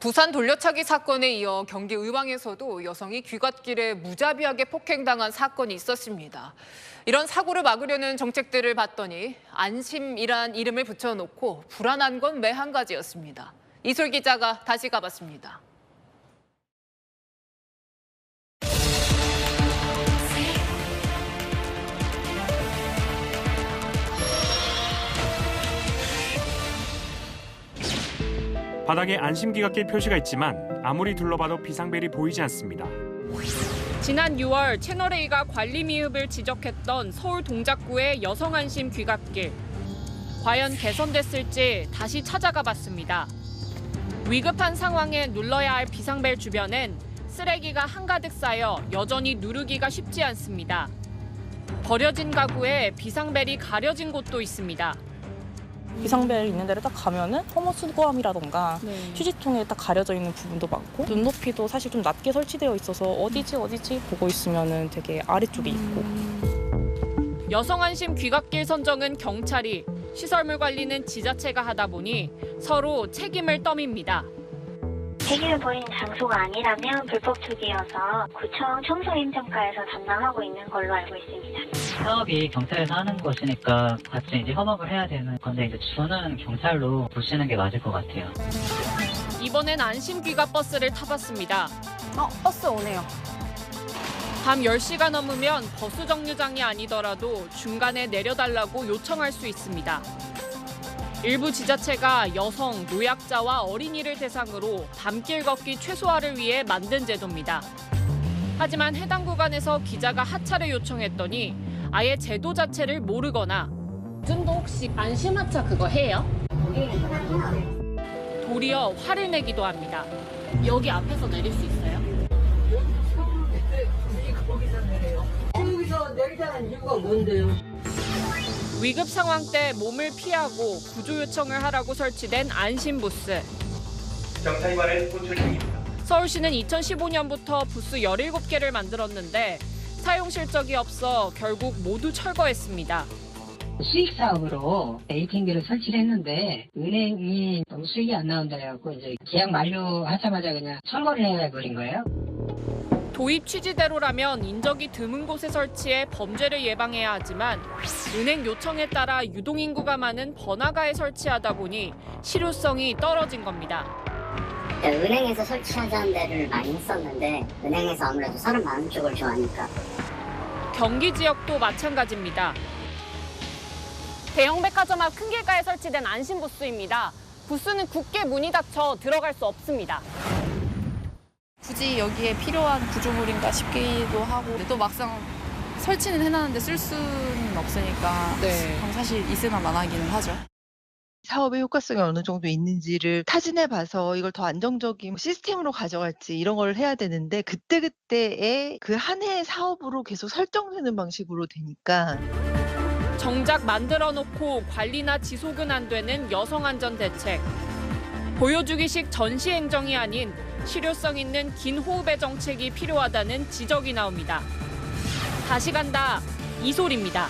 부산 돌려차기 사건에 이어 경기 의왕에서도 여성이 귀갓길에 무자비하게 폭행당한 사건이 있었습니다. 이런 사고를 막으려는 정책들을 봤더니 안심이란 이름을 붙여놓고 불안한 건 매 한 가지였습니다. 이솔 기자가 다시 가봤습니다. 바닥에 안심귀갓길 표시가 있지만 아무리 둘러봐도 비상벨이 보이지 않습니다. 지난 6월 채널A가 관리 미흡을 지적했던 서울 동작구의 여성 안심 귀갓길. 과연 개선됐을지 다시 찾아가 봤습니다. 위급한 상황에 눌러야 할 비상벨 주변엔 쓰레기가 한가득 쌓여 여전히 누르기가 쉽지 않습니다. 버려진 가구에 비상벨이 가려진 곳도 있습니다. 비상벨 있는 데를 딱 가면은 혐오 수거함이라던가 휴지통에 딱 가려져 있는 부분도 많고 눈높이도 사실 좀 낮게 설치되어 있어서 어디지 보고 있으면은 되게 아래쪽에 있고. 여성 안심 귀갓길 선정은 경찰이, 시설물 관리는 지자체가 하다 보니 서로 책임을 떠밉니다. 책임을 보이는 장소가 아니라면 불법 투기여서 구청 청소행정과에서 담당하고 있는 걸로 알고 있습니다. 사업이 경찰에서 하는 것이니까 같이 이제 협업을 해야 되는 건데 이제 저는 경찰로 보시는 게 맞을 것 같아요. 이번엔 안심 귀갓 버스를 타봤습니다. 버스 오네요. 밤 10시가 넘으면 버스 정류장이 아니더라도 중간에 내려달라고 요청할 수 있습니다. 일부 지자체가 여성, 노약자와 어린이를 대상으로 밤길 걷기 최소화를 위해 만든 제도입니다. 하지만 해당 구간에서 기자가 하차를 요청했더니 아예 제도 자체를 모르거나 요즘도 혹시 안심하차 그거 해요? 도리어 화를 내기도 합니다. 여기 앞에서 내릴 수 있어요? 여기서 내리자는 이유가 뭔데요? 위급 상황 때 몸을 피하고 구조 요청을 하라고 설치된 안심부스. 경찰이 말한 호출 중입니다. 서울시는 2015년부터 부스 17개를 만들었는데 사용 실적이 없어 결국 모두 철거했습니다. 수익 사업으로 ATM기를 설치를 했는데 은행이 너무 수익이 안 나온다 해갖고 이제 계약 만료하자마자 그냥 철거를 해버린 거예요. 도입 취지대로라면 인적이 드문 곳에 설치해 범죄를 예방해야 하지만 은행 요청에 따라 유동인구가 많은 번화가에 설치하다 보니 실효성이 떨어진 겁니다. 은행에서 설치하자는 데를 많이 했었는데 은행에서 아무래도 사람 많은 쪽을 좋아하니까. 경기 지역도 마찬가지입니다. 대형 백화점 앞 큰 길가에 설치된 안심 부스입니다. 부스는 굳게 문이 닫혀 들어갈 수 없습니다. 굳이 여기에 필요한 구조물인가 싶기도 하고 또 막상 설치는 해놨는데 쓸 수는 없으니까 사실 있으나 마나기는 하죠. 사업의 효과성이 어느 정도 있는지를 타진해봐서 이걸 더 안정적인 시스템으로 가져갈지 이런 걸 해야 되는데 그때그때의 그 한 해의 사업으로 계속 설정되는 방식으로 되니까 정작 만들어 놓고 관리나 지속은 안 되는 여성 안전 대책. 보여주기식 전시 행정이 아닌 실효성 있는 긴 호흡의 정책이 필요하다는 지적이 나옵니다. 다시 간다, 이솔입니다.